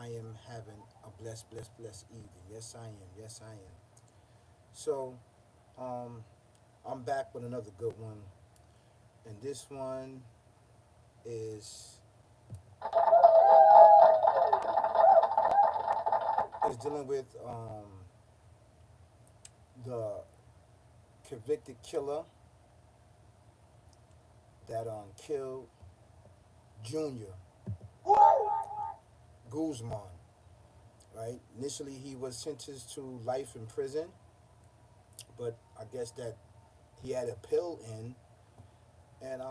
I am having a blessed evening. Yes, I am. Yes, I am. So, um, I'm back with another good one, and this one is dealing with the convicted killer that killed Junior Guzman. Right. Initially, he was sentenced to life in prison, but I guess that he had a pill in, and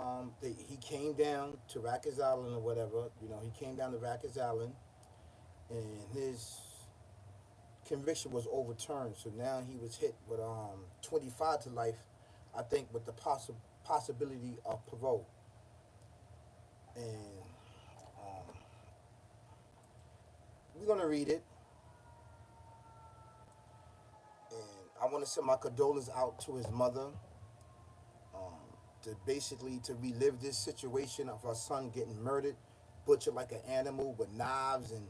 he came down to Rikers Island or whatever. He came down to Rikers Island, and his conviction was overturned. So now he was hit with 25 to life, I think, with the possibility of parole. And um, we're gonna read it, and I want to send my condolences out to his mother. To basically to relive this situation of her son getting murdered, butchered like an animal with knives and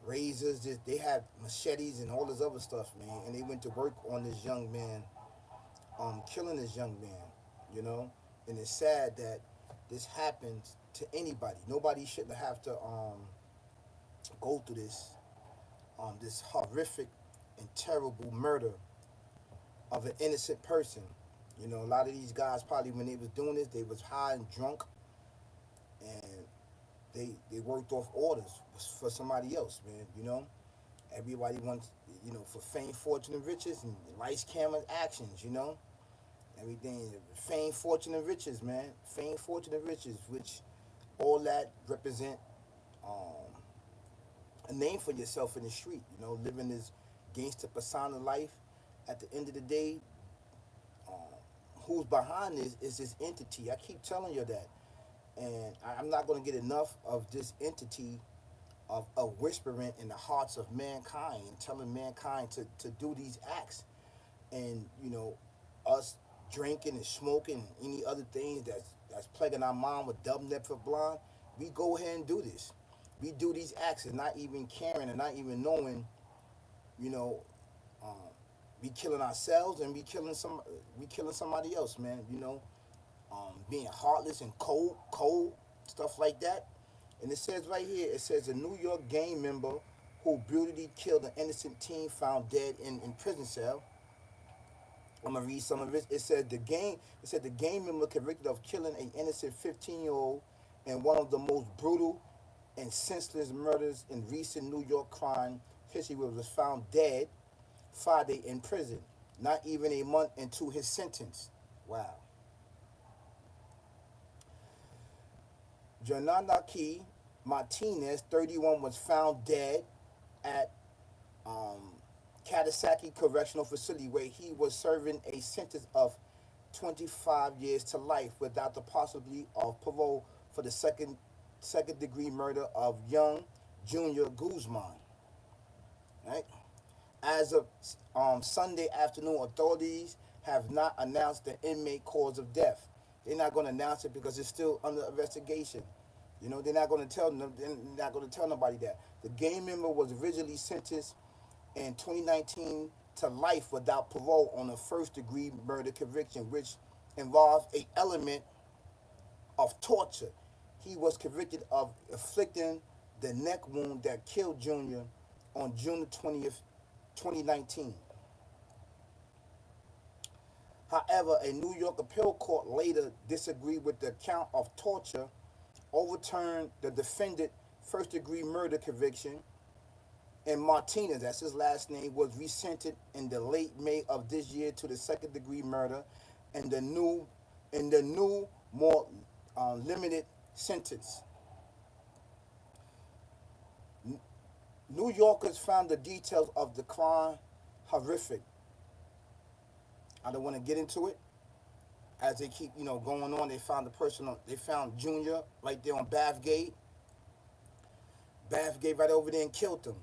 razors. They had machetes and all this other stuff, man. And they went to work on this young man, killing this young man. You know, and it's sad that this happens to anybody. Nobody shouldn't have to go through this horrific and terrible murder of an innocent person. A lot of these guys probably when they was doing this, they was high and drunk, and they worked off orders for somebody else, man. Everybody wants, for fame, fortune, and riches, and lights, cameras, actions. Everything, fame, fortune, and riches, man. Fame, fortune, and riches, which all that represent um, a name for yourself in the street. Living this gangster persona life. At the end of the day, um, who's behind this is this entity. I keep telling you that, and I'm not going to get enough of this entity of whispering in the hearts of mankind and telling mankind to do these acts. And us drinking and smoking and any other things that's plaguing our mind with dumb neck for blind, we go ahead and do this. We do these acts and not even caring and not even knowing, you know, um, we killing ourselves and we killing somebody else, man. Being heartless and cold stuff like that. And it says right here, it says a New York gang member who brutally killed an innocent teen found dead in prison cell. I'm gonna read some of it. It said the gang member convicted of killing an innocent 15-year-old in one of the most brutal and senseless murders in recent New York crime history was found dead Friday in prison, not even a month into his sentence. Wow. Jonanaki Martinez, 31, was found dead at um, Katasaki Correctional Facility where he was serving a sentence of 25 years to life without the possibility of parole for the second degree murder of young Junior Guzman. Right? As of Sunday afternoon, authorities have not announced the inmate cause of death. They're not going to announce it because it's still under investigation. They're not going to tell them. They're not going to tell nobody that the gang member was originally sentenced in 2019 to life without parole on a first-degree murder conviction, which involves a element of torture. He was convicted of inflicting the neck wound that killed Junior on June 20th, 2019. However, a New York appeal court later disagreed with the account of torture, overturned the defendant first degree murder conviction, and Martinez, that's his last name, was resentenced in the late May of this year to the second degree murder and the new more limited sentence. New Yorkers found the details of the crime horrific. I don't want to get into it. As they keep, going on, they found the person. They found Junior right there on Bathgate right over there and killed him.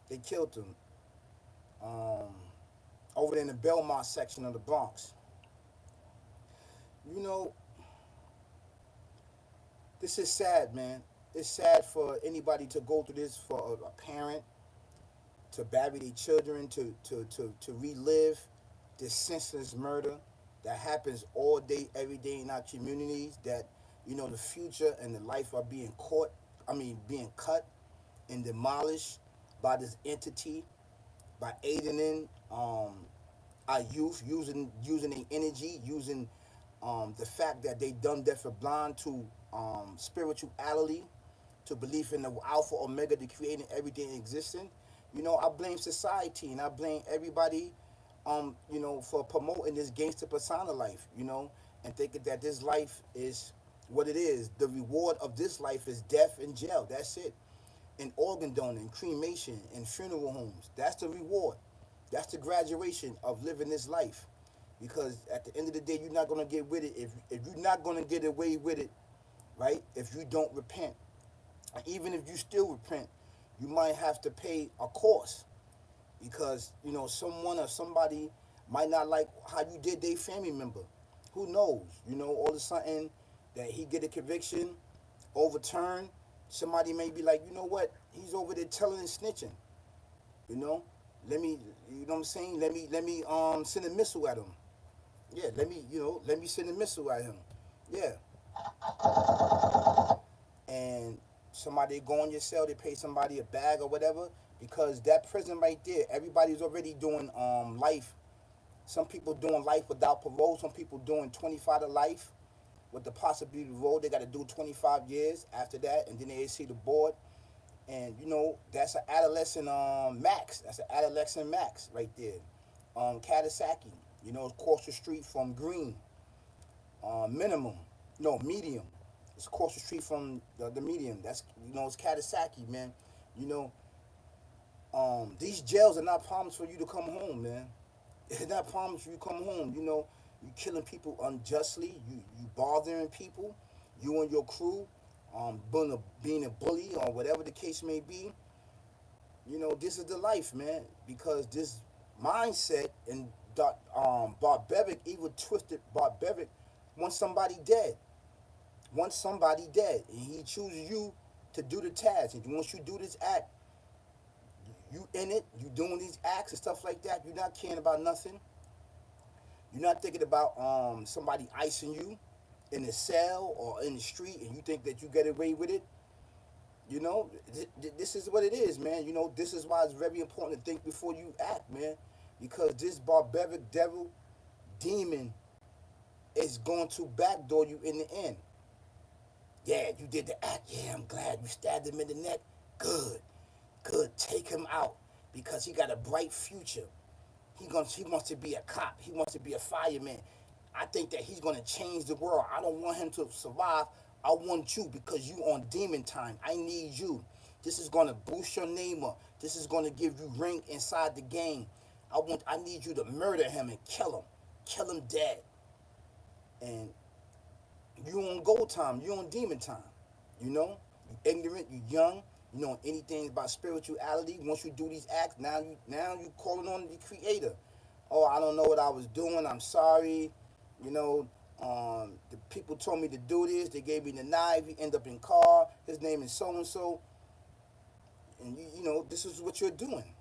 They killed him um, over there in the Belmont section of the Bronx. You know, this is sad, man. it's sad for anybody to go through this, for a parent to bury their children, to relive this senseless murder that happens all day, every day in our communities. That, the future and the life are being caught, being cut and demolished by this entity, by aiding in our youth, using their energy, using the fact that they done deaf and blind to spirituality, to belief in the Alpha Omega, the creating everything existing. I blame society and I blame everybody, for promoting this gangster persona life, and thinking that this life is what it is. The reward of this life is death and jail. That's it. And organ donor and cremation and funeral homes. That's the reward. That's the graduation of living this life. Because at the end of the day, you're not gonna get with it if you're not gonna get away with it, right? If you don't repent, even if you still repent, you might have to pay a cost because someone or somebody might not like how you did their family member. Who knows? All of a sudden that he get a conviction overturned. Somebody may be like, you know what? He's over there telling and snitching. You know, let me, you know what I'm saying? Let me send a missile at him. Yeah, let me send a missile at him. Yeah, and somebody go on your cell, they pay somebody a bag or whatever, because that prison right there, everybody's already doing life. Some people doing life without parole. Some people doing 25 to life with the possibility of parole. They got to do 25 years after that, and then they see the board. And that's an adolescent max. That's an adolescent max right there. Katasaki, across the street from Green. Minimum, no medium. It's across the street from the medium. That's it's Katasaki, man. You know, these jails are not problems for you to come home, man. It's not problems for you to come home. You killing people unjustly. You bothering people. You and your crew, being a bully or whatever the case may be. This is the life, man. Because this mindset and barbaric, evil, twisted, barbaric wants somebody dead. Wants somebody dead, and he chooses you to do the task. And once you do this act, you in it. You doing these acts and stuff like that. You're not caring about nothing. You're not thinking about somebody icing you in the cell or in the street, and you think that you get away with it. This is what it is, man. This is why it's very important to think before you act, man, because this barbaric devil demon is going to backdoor you in the end. Yeah, you did the act. Yeah, I'm glad you stabbed him in the neck. Good, good. Take him out because he got a bright future. He wants to be a cop. He wants to be a fireman. I think that he's gonna change the world. I don't want him to survive. I want you because you on demon time. I need you. This is gonna boost your name up. This is gonna give you rank inside the game. I need you to murder him and kill him. Kill him dead. And you on gold time. You on demon time. You ignorant. You young. You know anything about spirituality. Once you do these acts, now you calling on the creator. Oh, I don't know what I was doing. I'm sorry. The people told me to do this. They gave me the knife. He end up in car. His name is so and so. And this is what you're doing.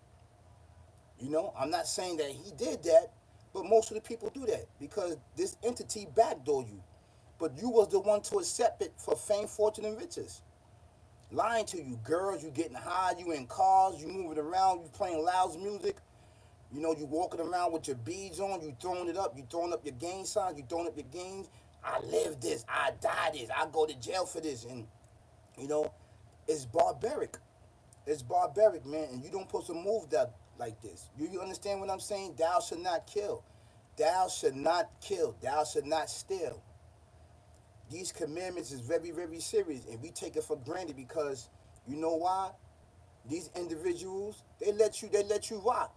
I'm not saying that he did that, but most of the people do that because this entity backdoor you. But you was the one to accept it for fame, fortune, and riches. Lying to you, girls, you getting high, you in cars, you moving around, you playing loud music. You walking around with your beads on, you throwing it up, you throwing up your gang signs, you throwing up your games. I live this, I die this, I go to jail for this. And, it's barbaric. It's barbaric, man. And you don't supposed to move that like this. You understand what I'm saying? Thou should not kill. Thou should not kill. Thou should not steal. These commandments is very, very serious. And we take it for granted because you know why? These individuals, they let you rock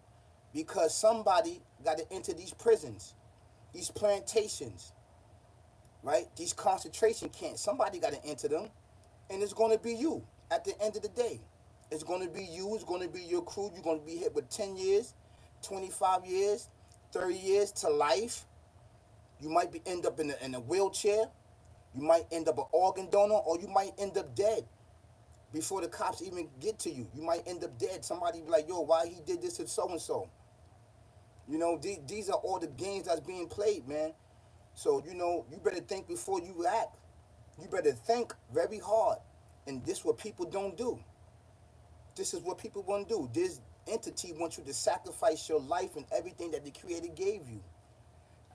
because somebody got to enter these prisons, these plantations, right? These concentration camps. Somebody got to enter them, and it's going to be you at the end of the day. It's going to be you. It's going to be your crew. You're going to be hit with 10 years, 25 years, 30 years to life. You might end up in a wheelchair. You might end up an organ donor, or you might end up dead. before the cops even get to you. You might end up dead. Somebody be like, yo, why he did this to so and so? You know, these are all the games that's being played, man. So, you know, you better think before you act. You better think very hard. And this is what people don't do. This is what people want to do. This entity wants you to sacrifice your life and everything that the Creator gave you.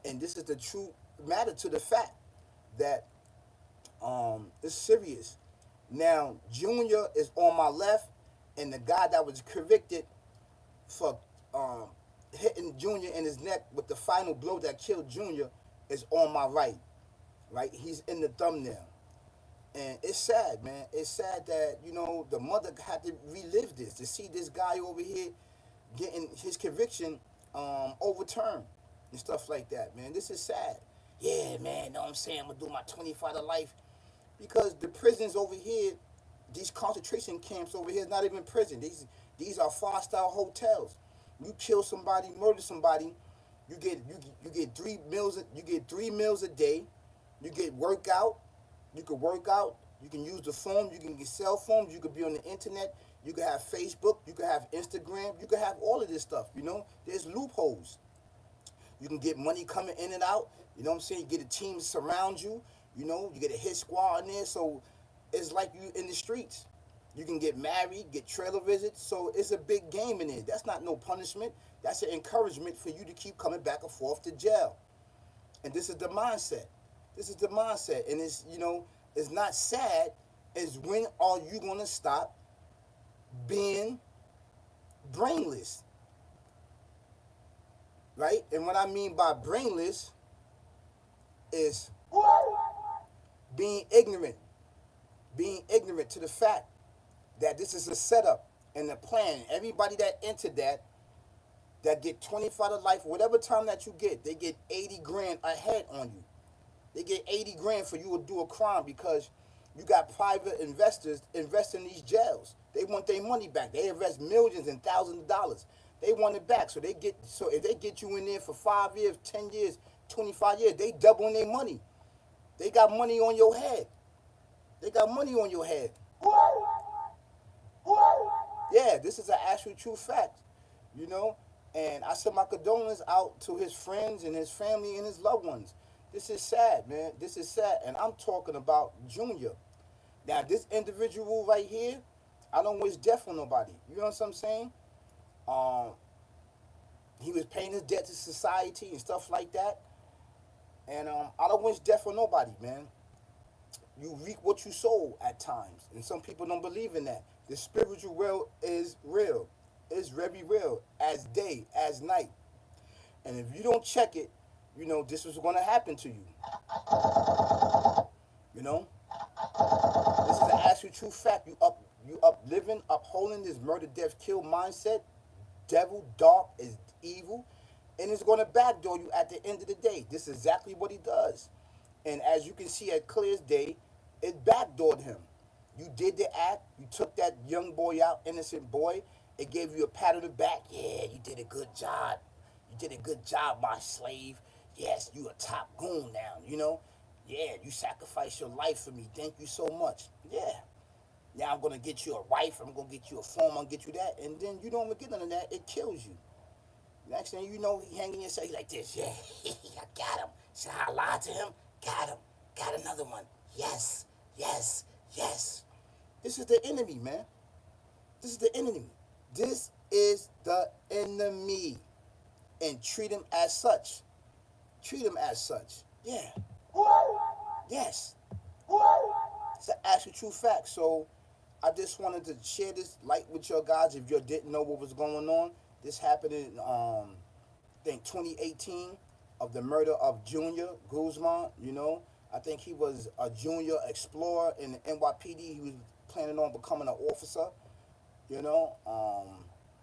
And this is the true matter to the fact that it's serious. Now, Junior is on my left, and the guy that was convicted for hitting Junior in his neck with the final blow that killed Junior is on my right. Right? He's in the thumbnail. And it's sad, man. It's sad that, you know, the mother had to relive this, to see this guy over here getting his conviction overturned and stuff like that, man. This is sad. Yeah, man, know what I'm saying? I'm going to do my 25 to life. Because the prisons over here, these concentration camps over here is not even prison. These are five-star hotels. You kill somebody, murder somebody, you get 3 meals. You get 3 meals a day. You get workout. You can work out. You can use the phone. You can get cell phones. You could be on the internet. You can have Facebook. You can have Instagram. You can have all of this stuff. You know, there's loopholes. You can get money coming in and out. You know what I'm saying? You get a team to surround you. You know, you get a hit squad in there. So it's like you in the streets. You can get married, get trailer visits. So it's a big game in there. That's not no punishment. That's an encouragement for you to keep coming back and forth to jail. And this is the mindset. This is the mindset. And it's, you know, it's not sad. It's when are you going to stop being brainless? Right? And what I mean by brainless is being ignorant to the fact that this is a setup and a plan. Everybody that entered that get 25 to life, whatever time that you get, they get 80 grand ahead on you. They get 80 grand for you to do a crime because you got private investors invest in these jails. They want their money back. They invest millions and thousands of dollars. They want it back. So if they get you in there for 5 years, 10 years, 25 years, they doubling their money. They got money on your head. They got money on your head. Yeah, this is an actual true fact, you know. And I send my condolences out to his friends and his family and his loved ones. This is sad, man. This is sad. And I'm talking about Junior. Now, this individual right here, I don't wish death on nobody. You know what I'm saying? He was paying his debt to society and stuff like that. And I don't wish death on nobody, man. You reap what you sow at times. And some people don't believe in that. The spiritual world is real. It's very real. As day, as night. And if you don't check it, you know, this is going to happen to you. You know? This is an actual true fact. You up living, upholding this murder, death, kill mindset. Devil, dark, is evil. And it's going to backdoor you at the end of the day. This is exactly what he does. And as you can see at clear as day, it backdoored him. You did the act. You took that young boy out, innocent boy. It gave you a pat on the back. Yeah, you did a good job. You did a good job, my slave. Yes, you a top goon now, you know. Yeah, you sacrificed your life for me. Thank you so much. Yeah. Now I'm going to get you a wife. I'm going to get you a phone. I'm going to get you that. And then you don't even get none of that. It kills you. Next thing you know, he hanging yourself. He like this. Yeah, I got him. See how I lied to him? Got him. Got another one. Yes, yes, yes. This is the enemy, man. This is the enemy. This is the enemy. And treat him as such. Treat him as such. Yeah. Yes. It's an actual true fact. So I just wanted to share this light with your guys if you didn't know what was going on. This happened in, I think, 2018 of the murder of Junior Guzman, you know. I think he was a junior explorer in the NYPD. He was planning on becoming an officer, you know.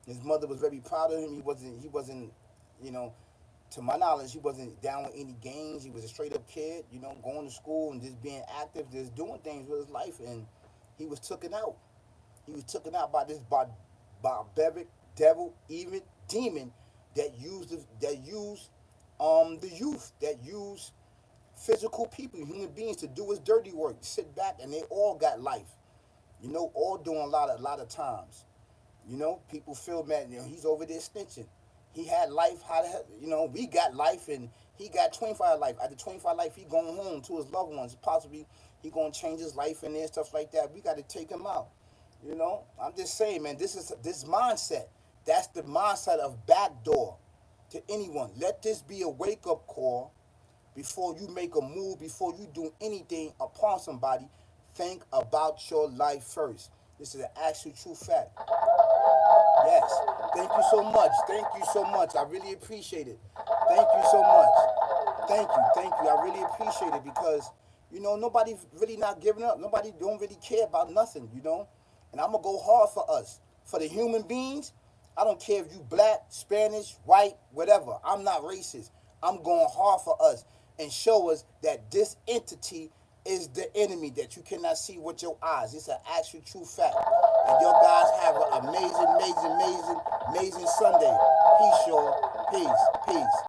His mother was very proud of him. He wasn't, you know, to my knowledge, he wasn't down with any gangs. He was a straight up kid, you know, going to school and just being active, just doing things with his life. And he was taken out. He was taken out by this barbaric devil, even demon that used the youth, that used physical people, human beings to do his dirty work, sit back, and they all got life. You know, all doing a lot of times. You know, people feel mad. You know, he's over there snitching. He had life. How the hell? You know, we got life, and he got 25 life. After 25 life, he going home to his loved ones. Possibly, he gonna change his life and there stuff like that. We got to take him out. You know, I'm just saying, man. This mindset. That's the mindset of backdoor to anyone. Let this be a wake up call before you make a move. Before you do anything upon somebody, think about your life first. This is an actual true fact. Yes. Thank you so much. Thank you so much. I really appreciate it. Thank you so much. Thank you. Thank you. I really appreciate it because, you know, nobody really not giving up. Nobody don't really care about nothing, you know. And I'm going to go hard for us. For the human beings, I don't care if you black, Spanish, white, whatever. I'm not racist. I'm going hard for us and show us that this entity is the enemy that you cannot see with your eyes. It's an actual true fact. And your guys have an amazing, amazing, amazing, amazing Sunday. Peace, y'all.